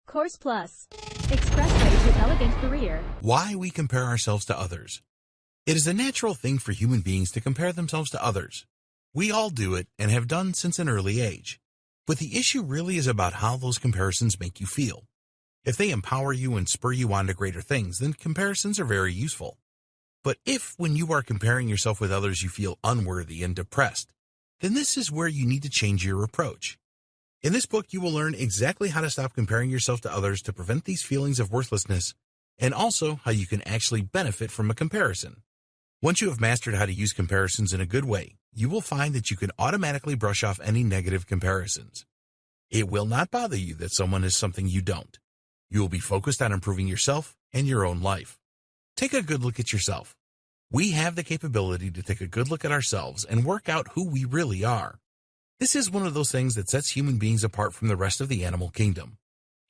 Course Plus. Expressway to elegant career. Why we compare ourselves to others. It is a natural thing for human beings to compare themselves to others. We all do it and have done since an early age. But the issue really is about how those comparisons make you feel. If they empower you and spur you on to greater things, then comparisons are very useful. But if, when you are comparing yourself with others, you feel unworthy and depressed, then this is where you need to change your approach. In this book, you will learn exactly how to stop comparing yourself to others to prevent these feelings of worthlessness, and also how you can actually benefit from a comparison. Once you have mastered how to use comparisons in a good way, you will find that you can automatically brush off any negative comparisons. It will not bother you that someone is something you don't. You will be focused on improving yourself and your own life. Take a good look at yourself. We have the capability to take a good look at ourselves and work out who we really are. This is one of those things that sets human beings apart from the rest of the animal kingdom.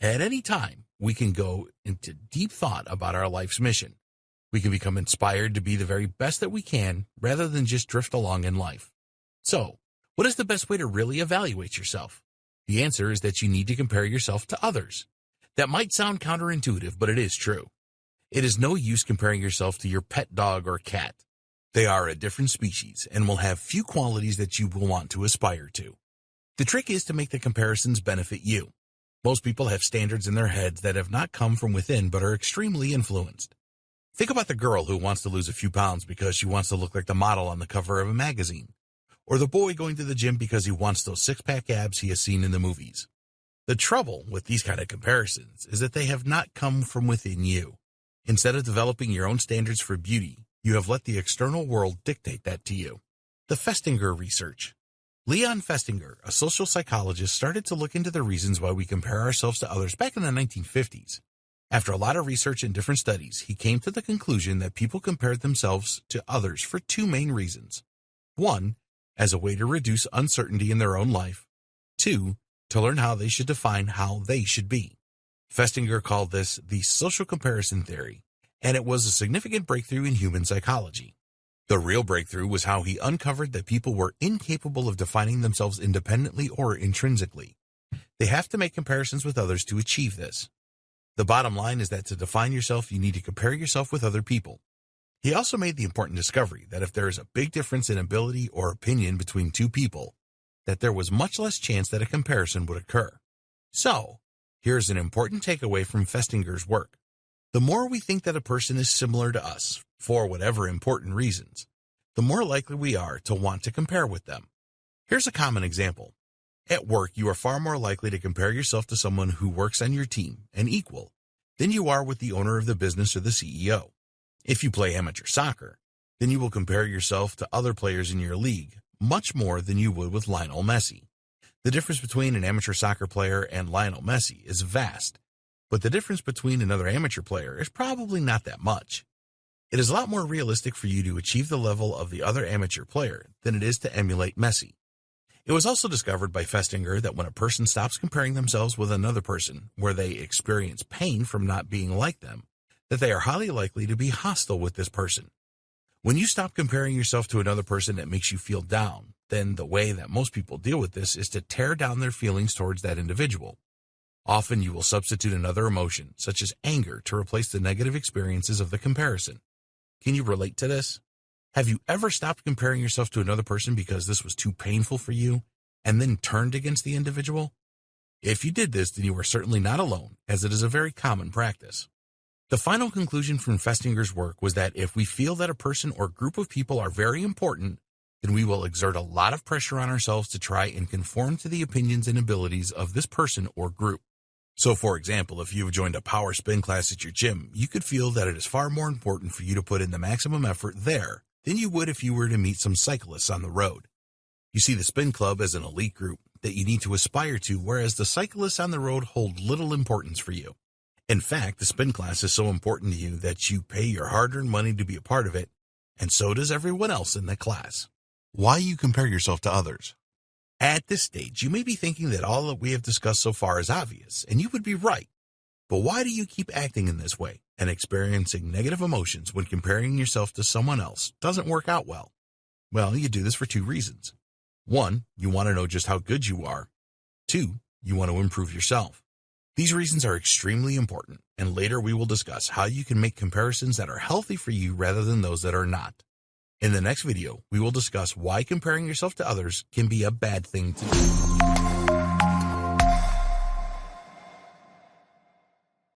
At any time, we can go into deep thought about our life's mission. We can become inspired to be the very best that we can rather than just drift along in life. So, what is the best way to really evaluate yourself? The answer is that you need to compare yourself to others. That might sound counterintuitive, but it is true. It is no use comparing yourself to your pet dog or cat. They are a different species and will have few qualities that you will want to aspire to. The trick is to make the comparisons benefit you. Most people have standards in their heads that have not come from within but are extremely influenced. Think about the girl who wants to lose a few pounds because she wants to look like the model on the cover of a magazine, or the boy going to the gym because he wants those six-pack abs he has seen in the movies. The trouble with these kind of comparisons is that they have not come from within you. Instead of developing your own standards for beauty, you have let the external world dictate that to you. The Festinger Research. Leon Festinger, a social psychologist, started to look into the reasons why we compare ourselves to others back in the 1950s. After a lot of research and different studies, he came to the conclusion that people compared themselves to others for two main reasons. One, as a way to reduce uncertainty in their own life. Two, to learn how they should define how they should be. Festinger called this the social comparison theory, and it was a significant breakthrough in human psychology. The real breakthrough was how he uncovered that people were incapable of defining themselves independently or intrinsically. They have to make comparisons with others to achieve this. The bottom line is that to define yourself, you need to compare yourself with other people. He also made the important discovery that if there is a big difference in ability or opinion between two people, that there was much less chance that a comparison would occur. So, here's an important takeaway from Festinger's work. The more we think that a person is similar to us, for whatever important reasons, the more likely we are to want to compare with them. Here's a common example. At work, you are far more likely to compare yourself to someone who works on your team, an equal, than you are with the owner of the business or the CEO. If you play amateur soccer, then you will compare yourself to other players in your league much more than you would with Lionel Messi. The difference between an amateur soccer player and Lionel Messi is vast, but the difference between another amateur player is probably not that much. It is a lot more realistic for you to achieve the level of the other amateur player than it is to emulate Messi. It was also discovered by Festinger that when a person stops comparing themselves with another person where they experience pain from not being like them, that they are highly likely to be hostile with this person. When you stop comparing yourself to another person that makes you feel down, then the way that most people deal with this is to tear down their feelings towards that individual. Often you will substitute another emotion, such as anger, to replace the negative experiences of the comparison. Can you relate to this? Have you ever stopped comparing yourself to another person because this was too painful for you, and then turned against the individual? If you did this, then you are certainly not alone, as it is a very common practice. The final conclusion from Festinger's work was that if we feel that a person or group of people are very important, then we will exert a lot of pressure on ourselves to try and conform to the opinions and abilities of this person or group. So, for example, if you have joined a power spin class at your gym, you could feel that it is far more important for you to put in the maximum effort there than you would if you were to meet some cyclists on the road. You see the spin club as an elite group that you need to aspire to, whereas the cyclists on the road hold little importance for you. In fact, the spin class is so important to you that you pay your hard-earned money to be a part of it, and so does everyone else in the class. Why you compare yourself to others? At this stage, you may be thinking that all that we have discussed so far is obvious, and you would be right. But why do you keep acting in this way and experiencing negative emotions when comparing yourself to someone else doesn't work out well? Well, you do this for two reasons. One, you want to know just how good you are. Two, you want to improve yourself. These reasons are extremely important, and later we will discuss how you can make comparisons that are healthy for you rather than those that are not. In the next video, we will discuss why comparing yourself to others can be a bad thing to do.